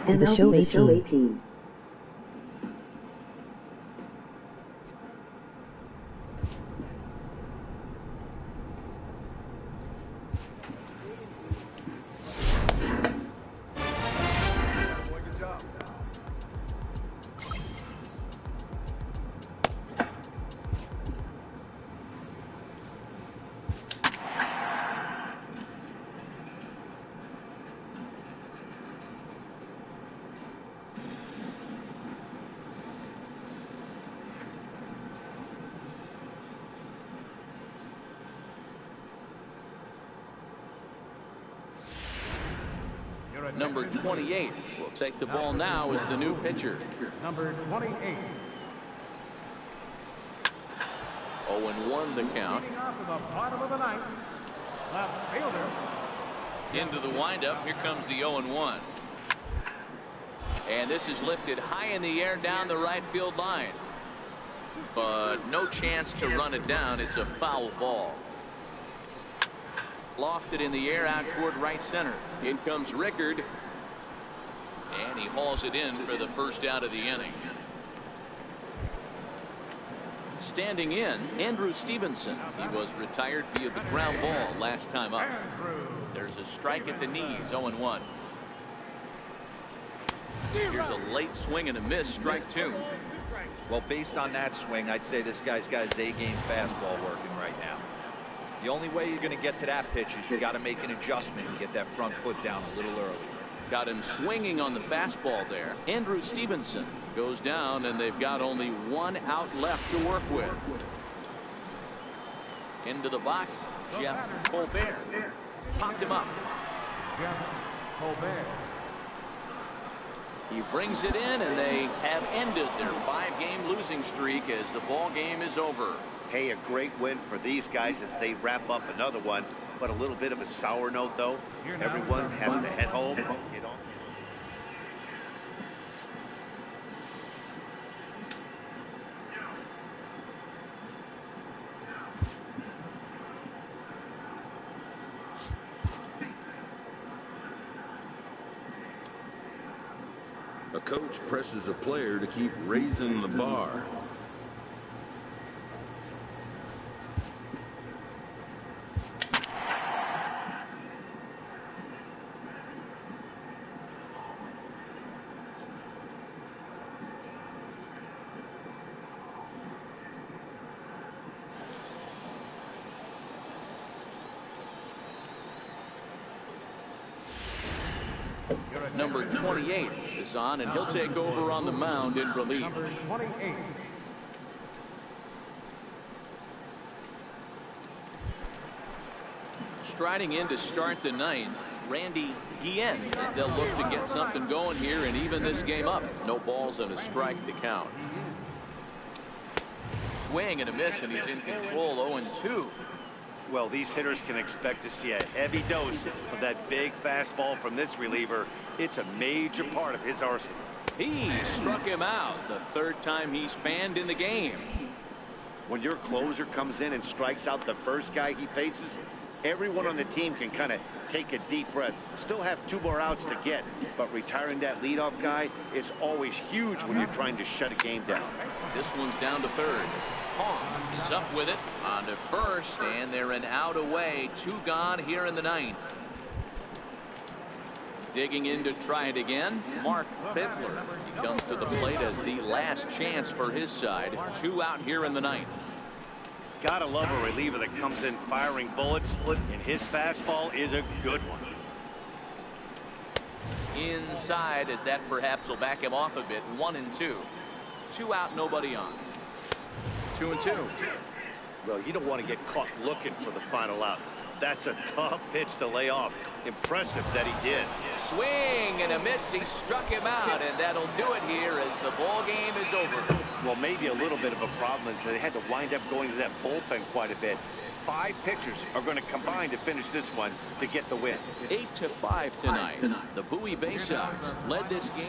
And the show 18. Number 28 will take the ball now as the new pitcher. Number 28. 0-1 the count. Leading off to the bottom of the ninth. Left fielder. Into the windup. Here comes the 0-1. And this is lifted high in the air down the right field line. But no chance to run it down. It's a foul ball. Lofted in the air out toward right center. In comes Rickard. And he hauls it in for the first out of the inning. Standing in, Andrew Stevenson. He was retired via the ground ball last time up. There's a strike at the knees, 0-1. Here's a late swing and a miss, strike two. Well, based on that swing, I'd say this guy's got his A-game fastball working right now. The only way you're going to get to that pitch is you got to make an adjustment and get that front foot down a little early. Got him swinging on the fastball there. Andrew Stevenson goes down, and they've got only one out left to work with. Into the box, Jeff Colbert. Popped him up. Jeff Colbert. He brings it in, and they have ended their 5-game losing streak as the ball game is over. Hey, a great win for these guys as they wrap up another one, but a little bit of a sour note though. Everyone has to head home. Get on. A coach presses a player to keep raising the bar. Number 28 is on, and he'll take over on the mound in relief. Number 28. Striding in to start the ninth, Randy Guillen, as they'll look to get something going here and even this game up. No balls and a strike to count. Swing and a miss, and he's in control, 0-2. Well, these hitters can expect to see a heavy dose of that big fastball from this reliever. It's a major part of his arsenal. He struck him out the third time he's fanned in the game. When your closer comes in and strikes out the first guy he faces, everyone on the team can kind of take a deep breath. Still have 2 more outs to get, but retiring that leadoff guy is always huge when you're trying to shut a game down. This one's down to third. Hong is up with it on to first, and they're an out away. 2 gone here in the ninth. Digging in to try it again, Mark Bentler. He comes to the plate as the last chance for his side. 2 out here in the ninth. Gotta love a reliever that comes in firing bullets, and his fastball is a good one. Inside, as that perhaps will back him off a bit. 1-2. 2 out, nobody on. 2-2. Well, you don't want to get caught looking for the final out. That's a tough pitch to lay off. Impressive that he did. Swing and a miss. He struck him out, and that'll do it here as the ball game is over. Well, maybe a little bit of a problem is they had to wind up going to that bullpen quite a bit. 5 pitchers are going to combine to finish this one to get the win. 8-5 tonight. The Bowie Bay Sox led this game.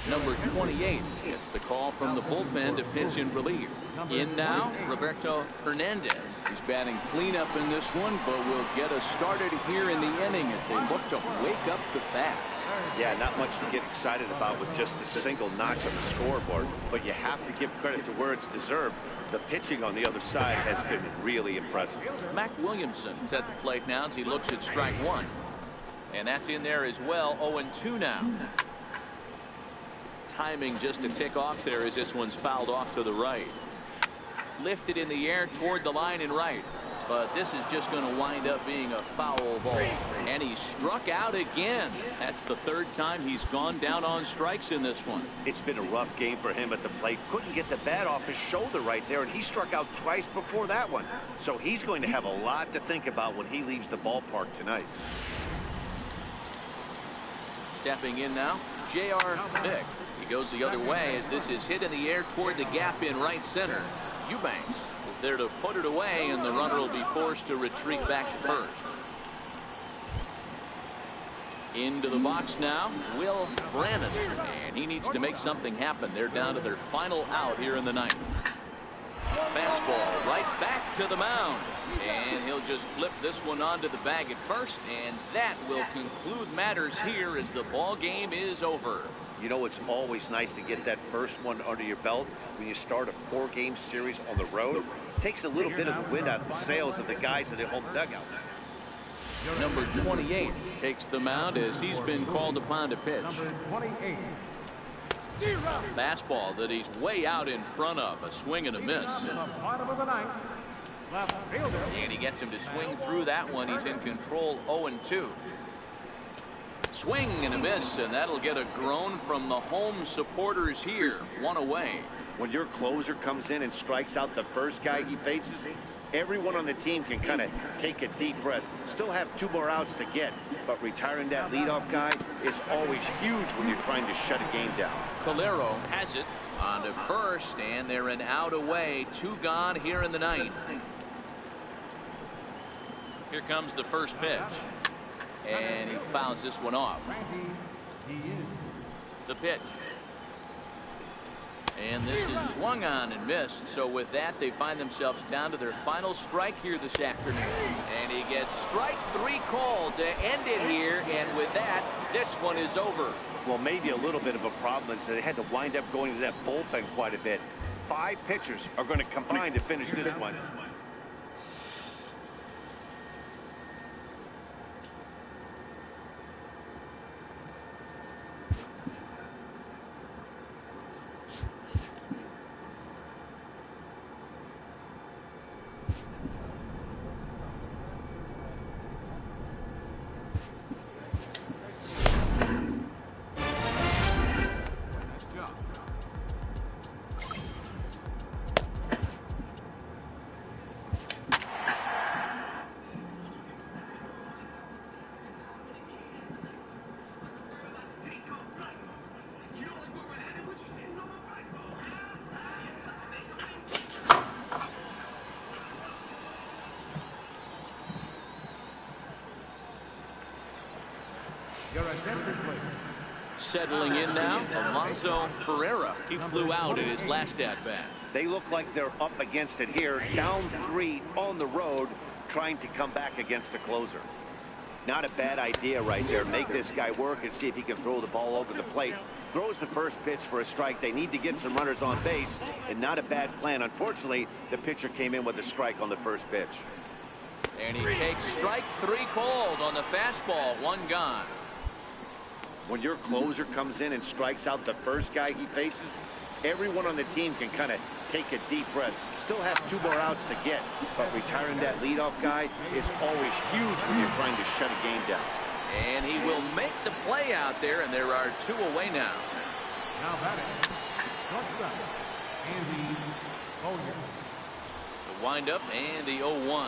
Number 28 gets the call from the bullpen to pitch in relief. In now, Roberto Hernandez. He's batting cleanup in this one, but will get us started here in the inning as they look to wake up the bats. Yeah, not much to get excited about with just a single notch on the scoreboard, but you have to give credit to where it's deserved. The pitching on the other side has been really impressive. Mac Williamson's at the plate now as he looks at strike one. And that's in there as well. 0-2 now. Timing just to tick off there as this one's fouled off to the right. Lifted in the air toward the line and right. But this is just going to wind up being a foul ball. And he struck out again. That's the third time he's gone down on strikes in this one. It's been a rough game for him at the plate. Couldn't get the bat off his shoulder right there, and he struck out twice before that one. So he's going to have a lot to think about when he leaves the ballpark tonight. Stepping in now, J.R. Vick. He goes the other way as this is hit in the air toward the gap in right center. Eubanks is there to put it away, and the runner will be forced to retreat back to first. Into the box now, Will Brannon, and he needs to make something happen. They're down to their final out here in the ninth. Fastball right back to the mound, and he'll just flip this one onto the bag at first, and that will conclude matters here as the ball game is over. You know, it's always nice to get that first one under your belt when you start a 4-game series on the road. It takes a little bit of the wind out of the sails of the guys in their home dugout. Number 28 takes the mound as he's been called upon to pitch. Number 28. Fastball that he's way out in front of. A swing and a miss. The bottom of the ninth. Left fielder. And he gets him to swing through that one. He's in control. 0-2. Swing and a miss, and that'll get a groan from the home supporters here. One away. When your closer comes in and strikes out the first guy he faces, everyone on the team can kind of take a deep breath. Still have 2 more outs to get, but retiring that leadoff guy is always huge when you're trying to shut a game down. Calero has it on to first, and they're an out away. 2 gone here in the ninth. Here comes the first pitch. And he fouls this one off. The pitch. And this is swung on and missed. So with that, they find themselves down to their final strike here this afternoon. And he gets strike 3 called to end it here. And with that, this one is over. Well, maybe a little bit of a problem is they had to wind up going to that bullpen quite a bit. 5 pitchers are going to combine to finish this one. Settling in now, Alonso Ferreira. He flew out in his last at-bat. They look like they're up against it here, down 3 on the road, trying to come back against a closer. Not a bad idea right there. Make this guy work and see if he can throw the ball over the plate. Throws the first pitch for a strike. They need to get some runners on base, and not a bad plan. Unfortunately, the pitcher came in with a strike on the first pitch. And he takes strike 3 called on the fastball. 1 gone. When your closer comes in and strikes out the first guy he faces, everyone on the team can kind of take a deep breath. Still have 2 more outs to get, but retiring that leadoff guy is always huge when you're trying to shut a game down. And he will make the play out there, and there are 2 away now. Now batting. Shortstop. Andy Bowyer. The windup and the 0-1.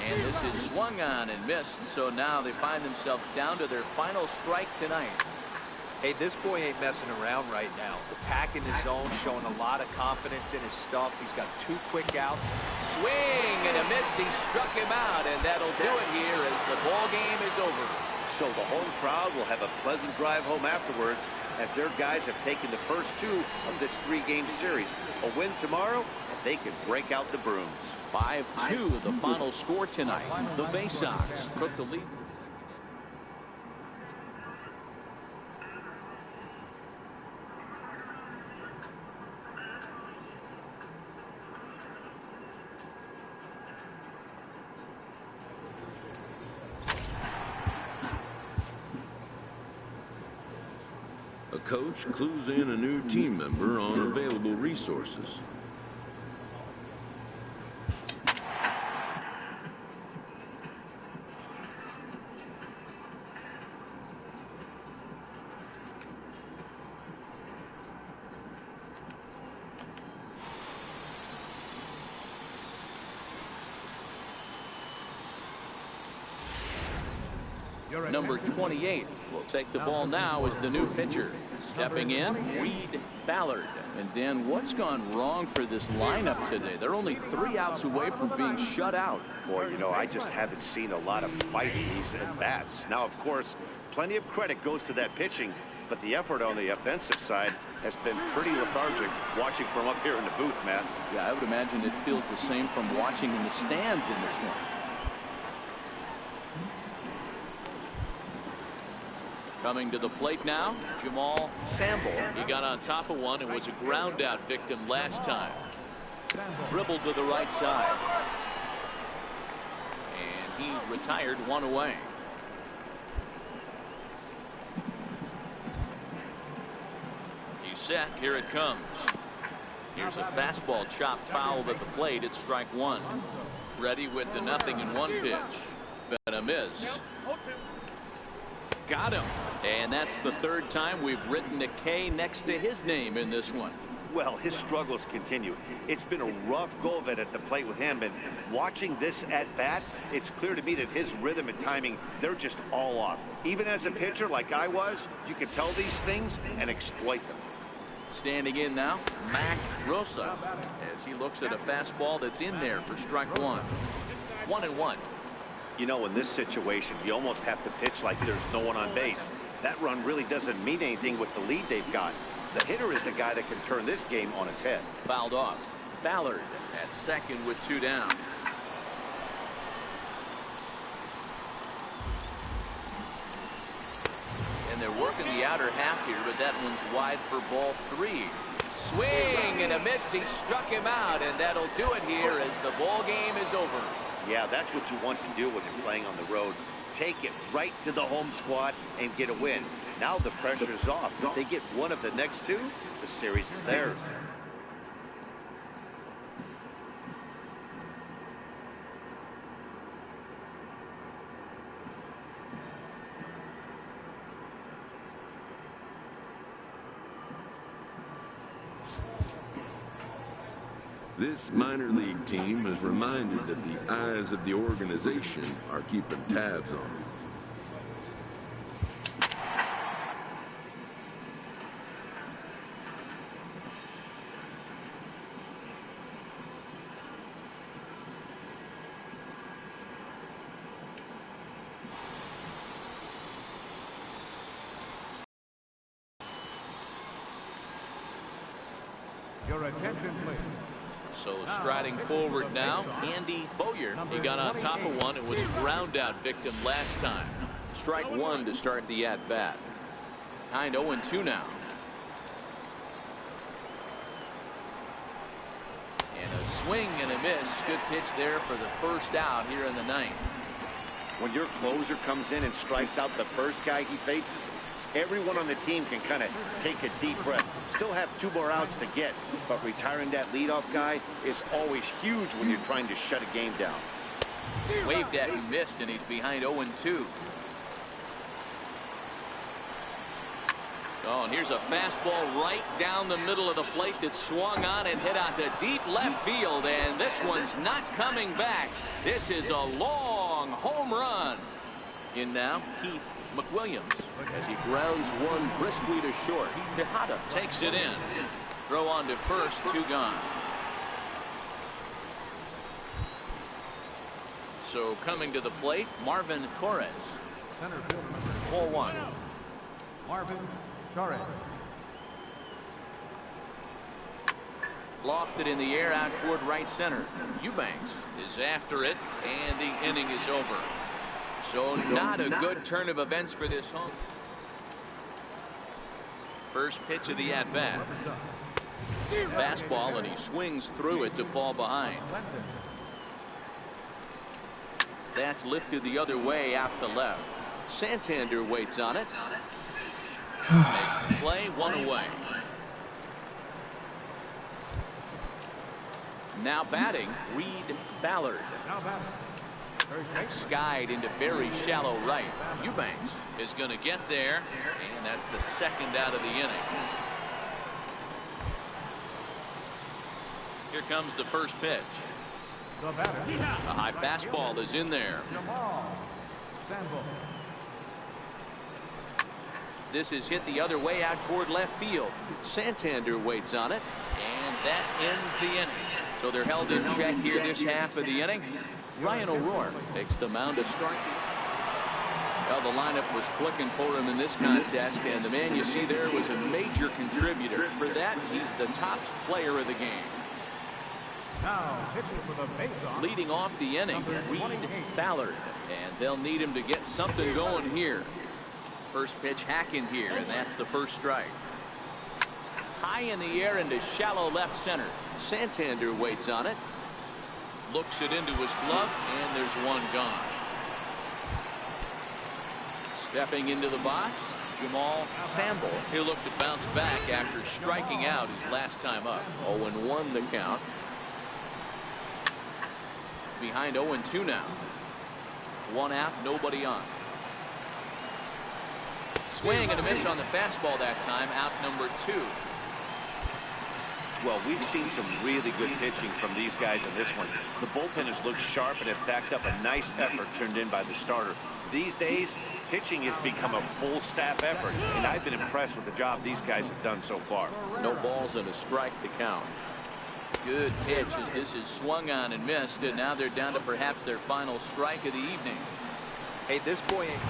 And this is swung on and missed, so now they find themselves down to their final strike tonight. Hey, this boy ain't messing around right now. Attacking his zone, showing a lot of confidence in his stuff. He's got 2 quick outs. Swing and a miss. He struck him out, and that'll do it here as the ball game is over. So the home crowd will have a pleasant drive home afterwards as their guys have taken the first 2 of this 3-game series. A win tomorrow, and they can break out the brooms. 5-2 the final score tonight. The Bay Sox took the lead. A coach clues in a new team member on available resources. Number 28 will take the ball now as the new pitcher. Stepping in, Reed Ballard. And Dan, what's gone wrong for this lineup today? They're only 3 outs away from being shut out. Boy, you know, I just haven't seen a lot of fight in these at-bats. Now, of course, plenty of credit goes to that pitching, but the effort on the offensive side has been pretty lethargic watching from up here in the booth, Matt. Yeah, I would imagine it feels the same from watching in the stands in this one. Coming to the plate now, Jamal Sample. He got on top of one and was a ground out victim last time. Dribbled to the right side. And he's retired 1 away. He's set. Here it comes. Here's a fastball chopped foul at the plate. It's strike 1. Ready with the 0-1 pitch. But a miss. Got him. And that's the 3rd time we've written a K next to his name in this one. Well, his struggles continue. It's been a rough go of it at the plate with him, and watching this at-bat, it's clear to me that his rhythm and timing, they're just all off. Even as a pitcher like I was, you can tell these things and exploit them. Standing in now, Mac Rosa, as he looks at a fastball that's in there for strike 1. 1-1. You know, in this situation, you almost have to pitch like there's no one on base. That run really doesn't mean anything with the lead they've got. The hitter is the guy that can turn this game on its head. Fouled off. Ballard at second with 2 down. And they're working the outer half here, but that one's wide for ball 3. Swing and a miss. He struck him out, and that'll do it here as the ball game is over. Yeah, that's what you want to do when you're playing on the road. Take it right to the home squad and get a win. Now the pressure's off. If they get one of the next 2, the series is theirs. This minor league team is reminded that the eyes of the organization are keeping tabs on them. Your attention, please. So striding forward now, Andy Bowyer. He got on top of one and was a ground out victim last time. Strike 1 to start the at-bat. Behind 0-2 now. And a swing and a miss. Good pitch there for the first out here in the 9th. When your closer comes in and strikes out the first guy he faces, everyone on the team can kind of take a deep breath. Still have 2 more outs to get, but retiring that leadoff guy is always huge when you're trying to shut a game down. Waved at and missed, and he's behind 0-2. Oh, and here's a fastball right down the middle of the plate that swung on and hit out to deep left field, and this one's not coming back. This is a long home run. In now, Keith McWilliams as he grounds one briskly to short. Tejada takes it in. Throw on to first, 2 gone. So coming to the plate, Marvin Torres. Center field number 4-1. Marvin Torres. Lofted in the air out toward right center. Eubanks is after it, and the inning is over. So not a good turn of events for this home. First pitch of the at-bat. Fastball, and he swings through it to fall behind. That's lifted the other way out to left. Santander waits on it. Makes the play, one away. Now batting, Reed Ballard. Now batting. Skied into very shallow right. Eubanks is going to get there, and that's the second out of the inning. Here comes the first pitch. The batter. A high fastball is in there. This is hit the other way out toward left field. Santander waits on it, and that ends the inning. So they're held in check here this half of the inning. Ryan O'Rourke takes the mound to start. Well, the lineup was clicking for him in this contest, and the man you see there was a major contributor. For that, he's the top player of the game. Now pitching for the face-off. Leading off the inning, Reed Ballard, and they'll need him to get something going here. First pitch hacking here, and that's the first strike. High in the air into shallow left center. Santander waits on it. Looks it into his glove, and there's one gone. Stepping into the box, Jamal Sample. He'll look to bounce back after striking out his last time up. 0-1 the count. Behind 0-2 now. One out, nobody on. Swing and a miss on the fastball that time. Out number 2. Well, we've seen some really good pitching from these guys in this one. The bullpen has looked sharp and have backed up a nice effort turned in by the starter. These days, pitching has become a full staff effort, and I've been impressed with the job these guys have done so far. No balls and a strike to count. Good pitch as this is swung on and missed, and now they're down to perhaps their final strike of the evening. Hey, this boy ain't...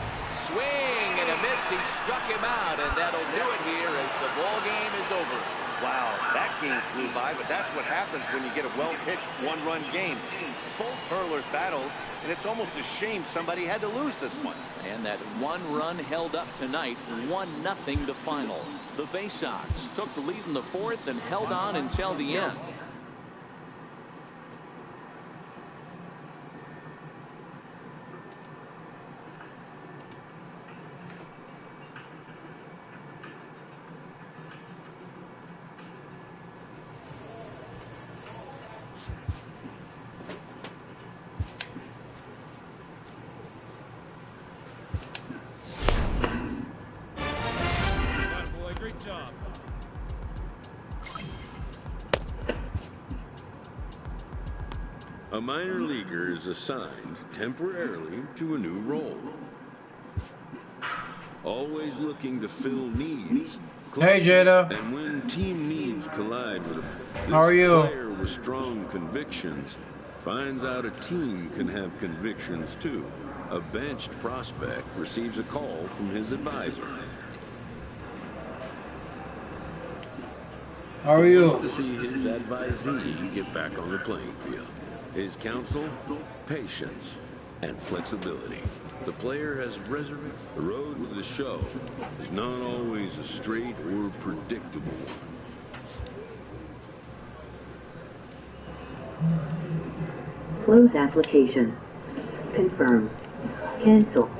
Swing and a miss. He struck him out, and that'll do it here as the ball game is over. Wow, that game flew by, but that's what happens when you get a well-pitched one-run game. Both hurlers battled, and it's almost a shame somebody had to lose this one. And that one run held up tonight, 1-0 the final. The Bay Sox took the lead in the fourth and held on until the end. A minor leaguer is assigned temporarily to a new role. Always looking to fill needs. Hey, Jada. And when team needs collide with this How are you? player with strong convictions finds out a team can have convictions too. A benched prospect receives a call from his advisor. How are you? To see his advisee get back on the playing field. His counsel, patience, and flexibility. The player has resurrected. The road to the show is not always a straight or predictable one. Close application. Confirm. Cancel.